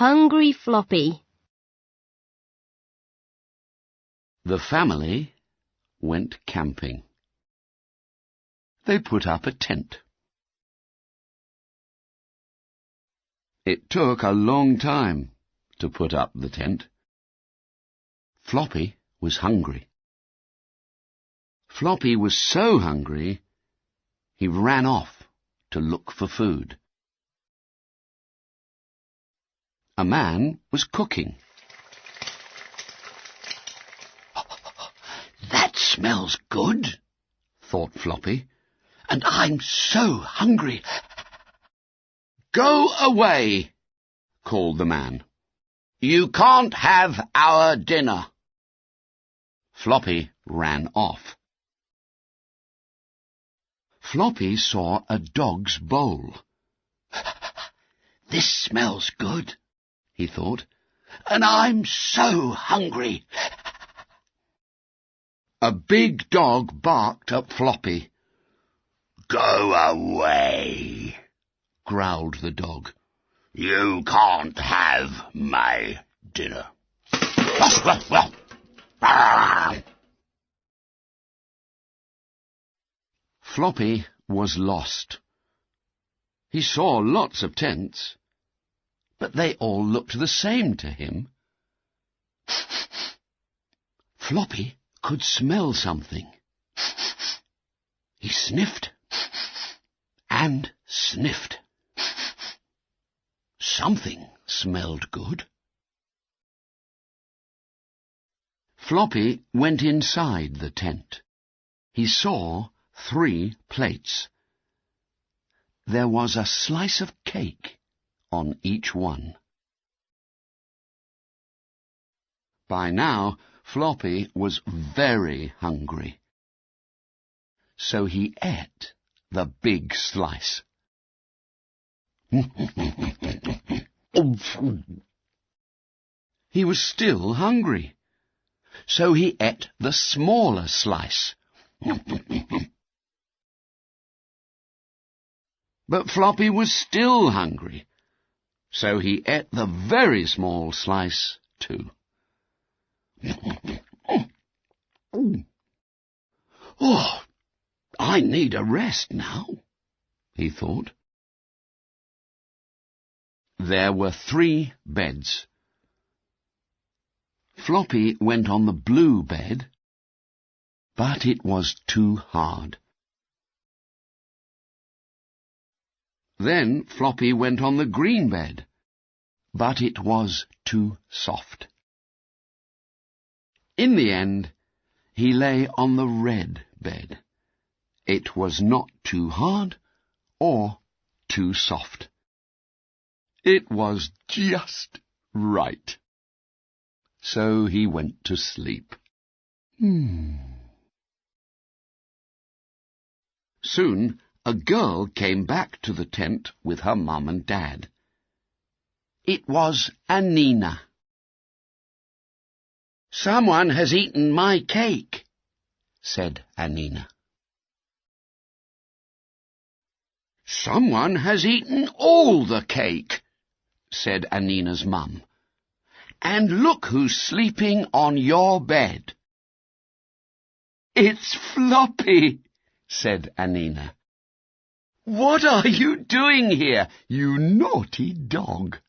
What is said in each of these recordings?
hungry Floppy. The family went camping. They put up a tent. It took a long time to put up the tent. Floppy was hungry. Floppy was so hungry, he ran off to look for food. A man was cooking. That smells good, thought Floppy, and I'm so hungry. Go away, called the man. You can't have our dinner. Floppy ran off. Floppy saw a dog's bowl. This smells good, he thought, and I'm so hungry. A big dog barked at Floppy. Go away, growled the dog. You can't have my dinner. Floppy was lost. He saw lots of tents, but they all looked the same to him. Floppy could smell something. He sniffed and sniffed. Something smelled good. Floppy went inside the tent. He saw 3 plates. There was a slice of cake on each one. By now, Floppy was very hungry, so he ate the big slice. He was still hungry, so he ate the smaller slice. But Floppy was still hungry, so he ate the very small slice too. Oh, I need a rest now, he thought. There were 3 beds. Floppy went on the blue bed, but it was too hard. Then Floppy went on the green bed, but it was too soft. In the end, he lay on the red bed. It was not too hard or too soft. It was just right. So he went to sleep. Soon, a girl came back to the tent with her mum and dad. It was Anneena. "Someone has eaten my cake," said Anneena. "Someone has eaten all the cake," said Anneena's mum. "And look who's sleeping on your bed." "It's Floppy," said Anneena. "What are you doing here, you naughty dog?"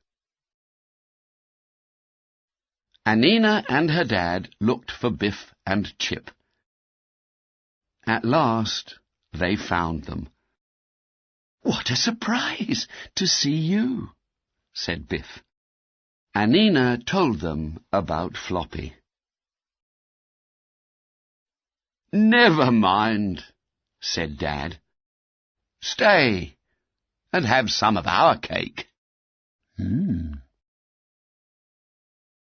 Anneena and her dad looked for Biff and Chip. At last they found them. "What a surprise to see you," said Biff. Anneena told them about Floppy. "Never mind," said Dad. "Stay and have some of our cake."